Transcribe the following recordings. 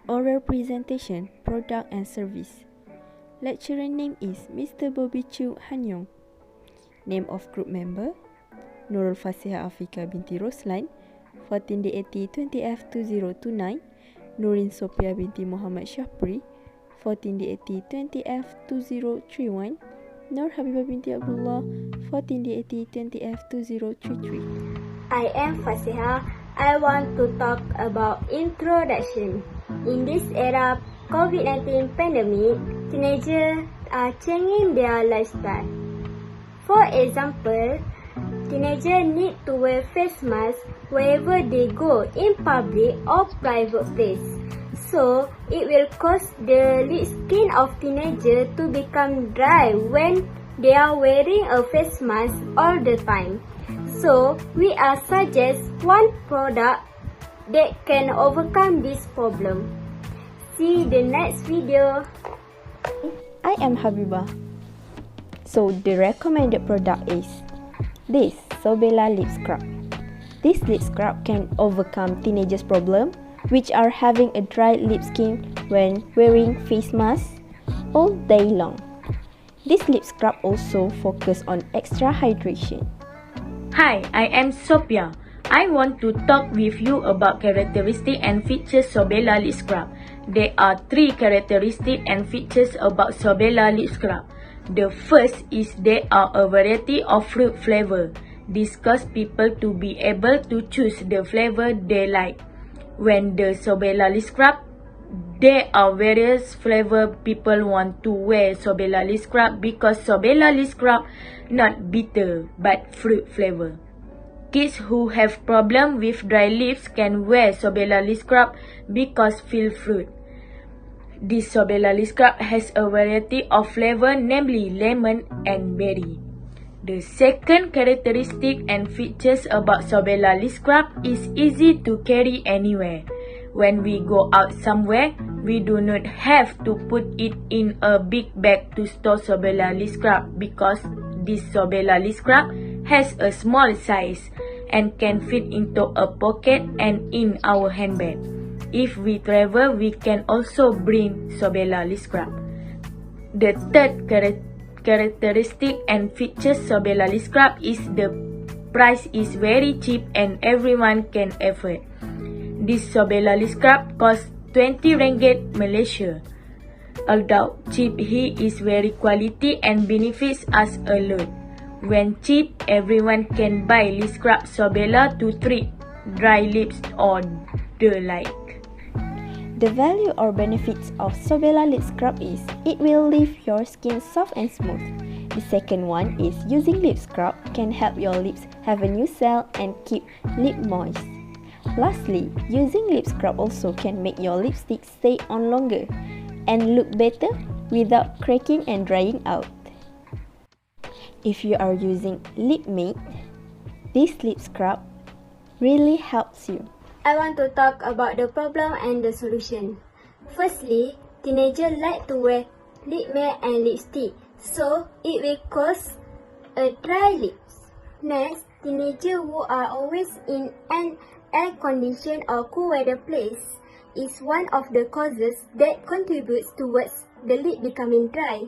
Oral presentation, product and service. Lecturer name is Mr. Bobby Chu Han Yong. Name of group member, Nurul Fasiha Afika binti Roslan, 14D8020F2029, Nurin Sophia binti Muhammad Syahpri, 14D8020F2031, Nur Habibah binti Abdullah, 14D8020F2033. I am Fasiha. I want to talk about introduction. In this era COVID-19 pandemic, teenagers are changing their lifestyle. For example, teenagers need to wear face masks wherever they go in public or private place. So, it will cause the lip skin of teenagers to become dry when they are wearing a face mask all the time. So, we are suggest one product that can overcome this problem. See the next video. I am Habibah. So, the recommended product is this Sobela Lip Scrub. This lip scrub can overcome teenagers' problem, which are having a dry lip skin when wearing face masks all day long. This lip scrub also focus on extra hydration. Hi, I am Sophia. I want to talk with you about characteristics and features Sobela Lip Scrub. There are 3 characteristics and features about Sobela Lip Scrub. The first is there are a variety of fruit flavor. This causes people to be able to choose the flavor they like. When the Sobela Lip Scrub, there are various flavor people want to wear Sobela Lip Scrub because Sobela Lip Scrub not bitter but fruit flavor. Kids who have problem with dry lips can wear Sobela Lip Scrub because feel fruit. This Sobela Lip Scrub has a variety of flavor, namely lemon and berry. The second characteristic and features about Sobela Lip Scrub is easy to carry anywhere. When we go out somewhere, we do not have to put it in a big bag to store Sobela Lip Scrub because this Sobela Lip Scrub has a small size and can fit into a pocket and in our handbag. If we travel, we can also bring Sobela Lip Scrub. The third characteristic and features Sobela Lip Scrub is the price is very cheap and everyone can afford. This Sobela Lip Scrub costs 20 ringgit Malaysia. Although cheap, he is very quality and benefits us a lot. When cheap, everyone can buy lip scrub Sobela to treat dry lips or the like. The value or benefits of Sobela Lip Scrub is it will leave your skin soft and smooth. The second one is using lip scrub can help your lips have a new cell and keep lip moist. Lastly, using lip scrub also can make your lipstick stay on longer and look better without cracking and drying out. If you are using lip mate, this lip scrub really helps you. I want to talk about the problem and the solution. Firstly, teenagers like to wear lip matte and lipstick, so it will cause a dry lips. Next, teenagers who are always in an air-conditioned or cool weather place is one of the causes that contributes towards the lip becoming dry.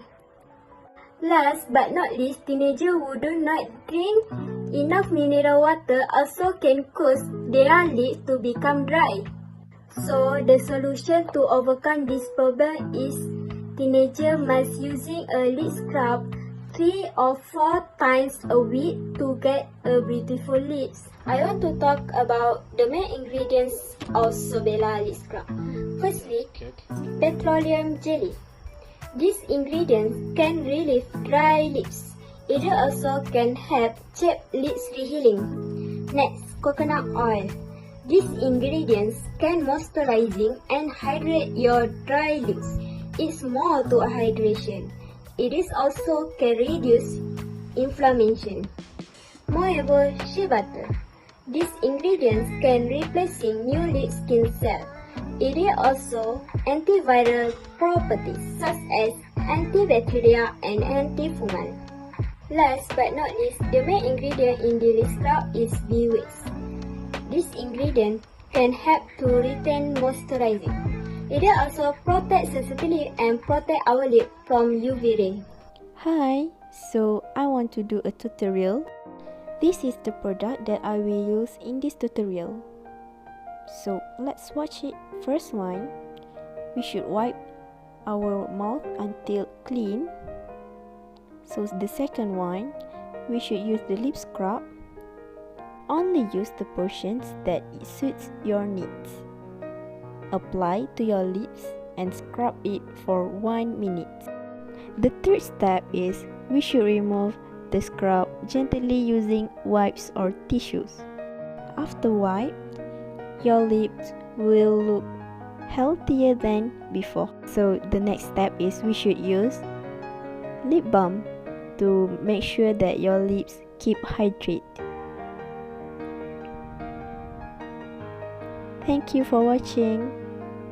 Last but not least, teenagers who do not drink enough mineral water also can cause their lips to become dry. So, the solution to overcome this problem is teenagers must using a lip scrub 3 or 4 times a week to get a beautiful lips. I want to talk about the main ingredients of Sobela Lip Scrub. Firstly, petroleum jelly. These ingredients can relieve dry lips. It also can help chapped lips rehealing. Next, coconut oil. These ingredients can moisturizing and hydrate your dry lips. It's more to a hydration. It is also can reduce inflammation. Moreover, shea butter. These ingredients can replacing new lip skin cell. It is also antiviral properties such as antibacterial and antifungal. Last but not least, the main ingredient in the lip scrub is bee wax. This ingredient can help to retain moisturizing. It also protects sensitivity and protect our lip from UV ray. Hi, so I want to do a tutorial. This is the product that I will use in this tutorial. So let's watch it. First one, we should wipe our mouth until clean. So the second one, we should use the lip scrub. Only use the portions that suits your needs. Apply to your lips and scrub it for 1 minute. The third step is we should remove the scrub gently using wipes or tissues. After wipe, your lips will look healthier than before. So the next step is we should use lip balm to make sure that your lips keep hydrated. Thank you for watching.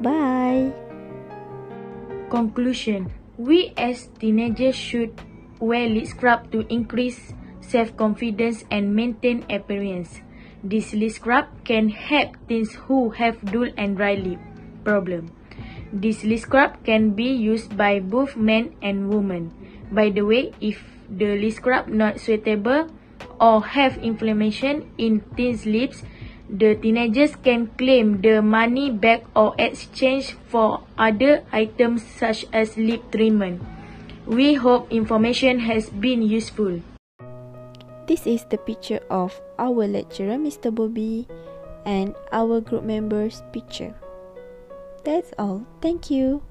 Bye. Conclusion: we as teenagers should wear lip scrub to increase self-confidence and maintain appearance. This lip scrub can help teens who have dull and dry lip problem. This lip scrub can be used by both men and women. By the way, if the lip scrub not suitable or have inflammation in teens' lips, the teenagers can claim the money back or exchange for other items such as lip treatment. We hope information has been useful. This is the picture of our lecturer, Mr. Bobby, and our group members' picture. That's all. Thank you.